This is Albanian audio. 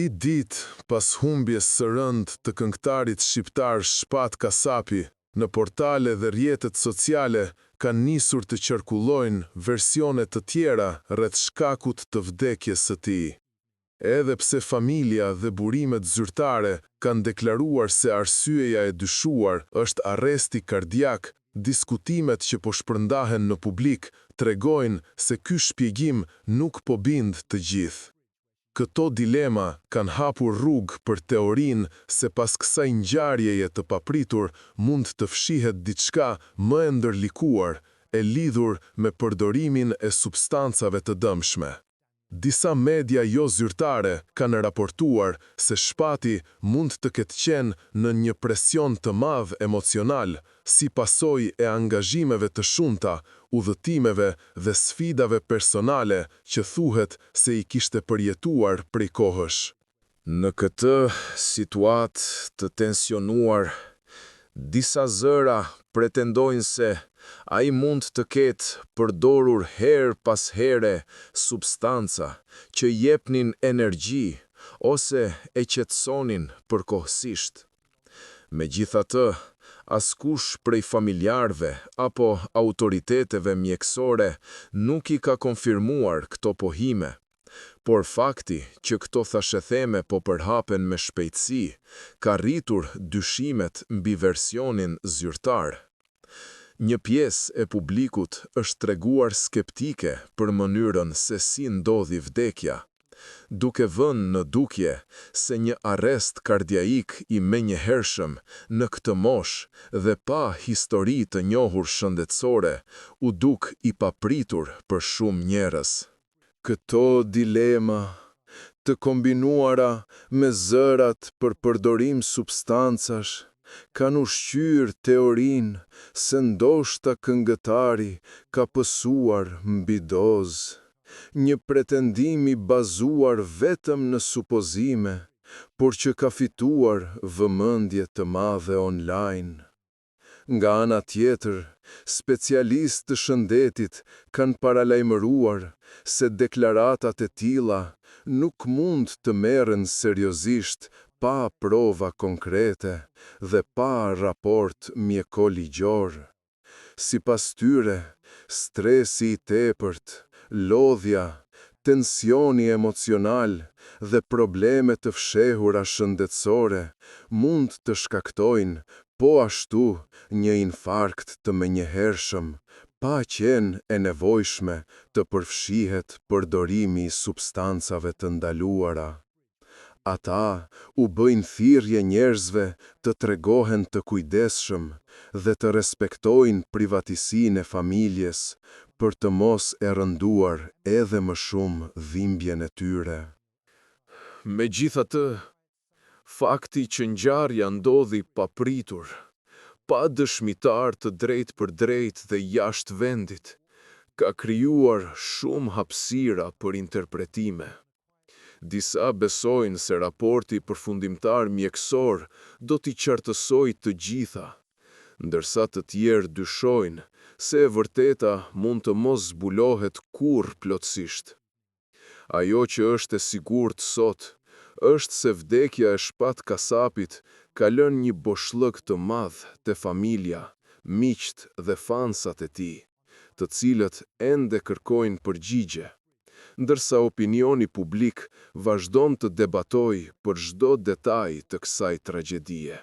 vit ditë pas humbjes së rënd të këngëtarit shqiptar Shpat Kasapi, në portale dhe rrjetet sociale kanë nisur të qarkullojnë versione të tjera rreth shkakut të vdekjes së tij. Edhe pse familja dhe burimet zyrtare kanë deklaruar se arsyeja e dyshuar është arresti kardiak, diskutimet që po shpërndahen në publik tregojnë se ky shpjegim nuk po bind të gjithë. Këto dilema kanë hapur rrugë për teorinë se pas kësaj ngjarjeje të papritur mund të fshihet diçka më e ndërlikuar, e lidhur me përdorimin e substancave të dëmshme. Disa media jo zyrtare kanë raportuar se Shpati mund të ketë qenë në një presion të madh emocional si pasojë e angazhimeve të shumta, udhëtimeve dhe sfidave personale që thuhet se i kishte përjetuar prej kohësh. Në këtë situatë të tensionuar, disa zëra pretendojnë se ai mund të ketë përdorur her pas here substanca që jepnin energji ose e qetësonin përkohësisht. Megjithatë, askush prej familjarëve apo autoriteteve mjekësore nuk i ka konfirmuar këto pohime, por fakti që këto thashetheme po përhapen me shpejtësi ka rritur dyshimet mbi versionin zyrtar. Një pjesë e publikut është treguar skeptike për mënyrën se si ndodhi vdekja, duke vënë në dukje se një arrest kardiaik i menjëhershëm në këtë moshë dhe pa histori të njohur shëndetësore u duk i papritur për shumë njerëz. Këto dilema, të kombinuara me zërat për përdorim substancash, kanë ushqyer teorinë se ndoshta këngëtari ka pësuar mbi dozë, një pretendim i bazuar vetëm në supozime, por që ka fituar vëmendje të madhe online. Nga ana tjetër, specialistë të shëndetit kanë paralajmëruar se deklaratat e tilla nuk mund të merren seriozisht pa prova konkrete dhe pa raport mjeko-ligjor. Sipas tyre, stresi i tepërt, lodhja, tensioni emocional dhe probleme të fshehura shëndetësore mund të shkaktojnë po ashtu një infarkt të menjëhershëm, pa qenë e nevojshme të përfshihet përdorimi i substancave të ndaluara. Ata u bëjnë thirrje njerëzve të tregohen të kujdesshëm dhe të respektojnë privatësinë e familjes për të mos e rënduar edhe më shumë dhimbjen e tyre. Megjithatë, fakti që ngjarja ndodhi papritur, pa dëshmitar të drejtë për drejtë dhe jashtë vendit, ka krijuar shumë hapësira për interpretime. Disa besojnë se raporti përfundimtar mjekësor do t'i qartësojë të gjitha, ndërsa të tjerë dyshojnë se e vërteta mund të mos zbulohet kurrë plotësisht. Ajo që është e sigurt sot është se vdekja e Shpat Kasapit ka lënë një boshllëk të madh te familja, miqt dhe fansat e tij, të cilët ende kërkojnë përgjigje, ndërsa opinioni publik vazhdon të debatojë për çdo detaj të kësaj tragjedie.